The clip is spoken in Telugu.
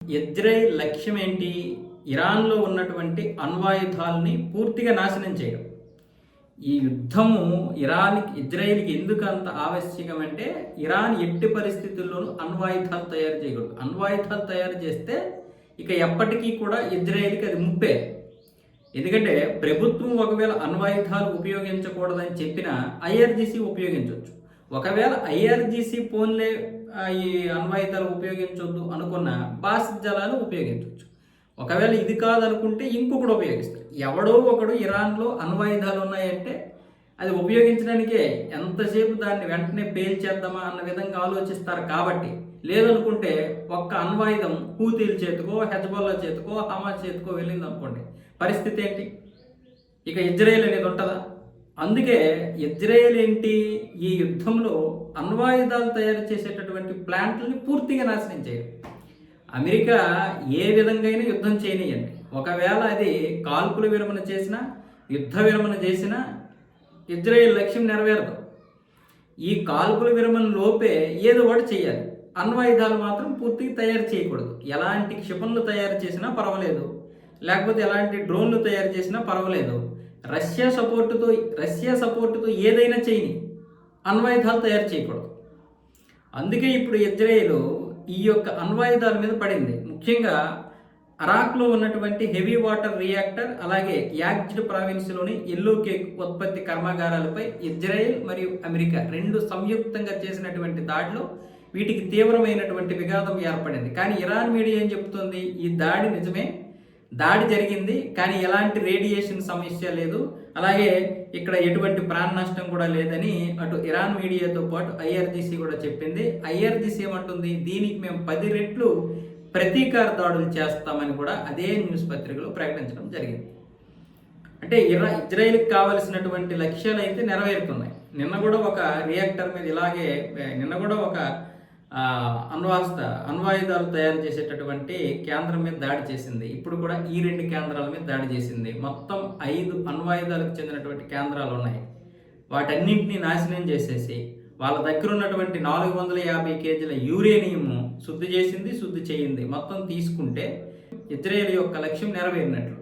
ఇజ్రాయెల్ లక్ష్యం ఏంటి? ఇరాన్లో ఉన్నటువంటి అణ్వాయుధాలని పూర్తిగా నాశనం చేయడం. ఈ యుద్ధము ఇజ్రాయెల్కి ఎందుకు అంత ఆవశ్యకం అంటే, ఇరాన్ ఎట్టి పరిస్థితుల్లోనూ అణ్వాయుధాలు తయారు చేయకూడదు. అణ్వాయుధాలు తయారు చేస్తే ఇక ఎప్పటికీ కూడా ఇజ్రాయెల్కి అది ముప్పే. ఎందుకంటే ప్రభుత్వం ఒకవేళ అణ్వాయుధాలు ఉపయోగించకూడదని చెప్పినా ఐఆర్జీసీ ఉపయోగించవచ్చు. ఒకవేళ ఐఆర్జీసీ ఫోన్లే ఈ అణ్వాయుధాలు ఉపయోగించవద్దు అనుకున్న బాసిత్ జలాలు ఉపయోగించవచ్చు. ఒకవేళ ఇది కాదనుకుంటే ఇంకొకటి ఉపయోగిస్తారు. ఎవడో ఒకడు ఇరాన్లో అణ్వాయుధాలు ఉన్నాయంటే అది ఉపయోగించడానికే ఎంతసేపు దాన్ని వెంటనే పేల్చేద్దామా అన్న విధంగా ఆలోచిస్తారు. కాబట్టి లేదనుకుంటే ఒక్క అణ్వాయుధం హూతీల చేతికో, హెజ్బొల్లా చేతికో, హమాస్ చేతికో వెళ్ళింది అనుకోండి, పరిస్థితి ఏంటి? ఇక ఇజ్రాయెల్ అనేది ఉంటుందా? అందుకే ఇజ్రాయెల్ ఏంటి, ఈ యుద్ధంలో అణ్వాయుధాలు తయారు చేసేటటువంటి ప్లాంట్లని పూర్తిగా నాశనం చేయరు. అమెరికా ఏ విధంగా యుద్ధం చేయనియండి, ఒకవేళ అది కాల్పుల విరమణ చేసినా, యుద్ధ విరమణ చేసినా ఇజ్రాయెల్ లక్ష్యం నెరవేరదు. ఈ కాల్పుల విరమణ లోపే ఏదో ఒకటి చేయాలి. అణ్వాయుధాలు మాత్రం పూర్తిగా తయారు చేయకూడదు. ఎలాంటి క్షిపణులు తయారు చేసినా పర్వాలేదు, లేకపోతే ఎలాంటి డ్రోన్లు తయారు చేసినా పర్వాలేదు. రష్యా సపోర్టుతో ఏదైనా చేయని, అణ్వాయుధాలు తయారు చేయకూడదు. అందుకే ఇప్పుడు ఇజ్రాయెల్ ఈ యొక్క అణ్వాయుధాల మీద పడింది. ముఖ్యంగా అరాక్లో ఉన్నటువంటి హెవీ వాటర్ రియాక్టర్, అలాగే యాజ్డ్ ప్రావిన్స్లోని ఎల్లో కేక్ ఉత్పత్తి కర్మాగారాలపై ఇజ్రాయెల్ మరియు అమెరికా రెండు సంయుక్తంగా చేసినటువంటి దాడిలో వీటికి తీవ్రమైనటువంటి విఘాతం ఏర్పడింది. కానీ ఇరాన్ మీడియా ఏం చెప్తుంది? ఈ దాడి నిజమే, దాడి జరిగింది, కానీ ఎలాంటి రేడియేషన్ సమస్య లేదు, అలాగే ఇక్కడ ఎటువంటి ప్రాణ నష్టం కూడా లేదని అటు ఇరాన్ మీడియాతో పాటు ఐఆర్జీసీ కూడా చెప్పింది. ఐఆర్జీసీ ఏమంటుంది? దీనికి మేము 10 రెట్లు ప్రతీకార దాడులు చేస్తామని కూడా అదే న్యూస్ పత్రికలో ప్రకటించడం జరిగింది. అంటే ఇజ్రాయెల్కి కావలసినటువంటి లక్ష్యాలు అయితే నెరవేరుతున్నాయి. నిన్న కూడా ఒక రియాక్టర్ మీద ఇలాగే, నిన్న కూడా ఒక అణ్వాయుధాలు తయారు చేసేటటువంటి కేంద్రం మీద దాడి చేసింది. ఇప్పుడు కూడా ఈ 2 కేంద్రాల మీద దాడి చేసింది. మొత్తం 5 అణ్వాయుధాలకు చెందినటువంటి కేంద్రాలు ఉన్నాయి. వాటన్నింటినీ నాశనం చేసేసి వాళ్ళ దగ్గర ఉన్నటువంటి 450 కేజీల యూరేనియం శుద్ధి చేసింది, శుద్ధి చేయింది. మొత్తం తీసుకుంటే ఇజ్రాయెల్ యొక్క లక్ష్యం నెరవేరినట్లు.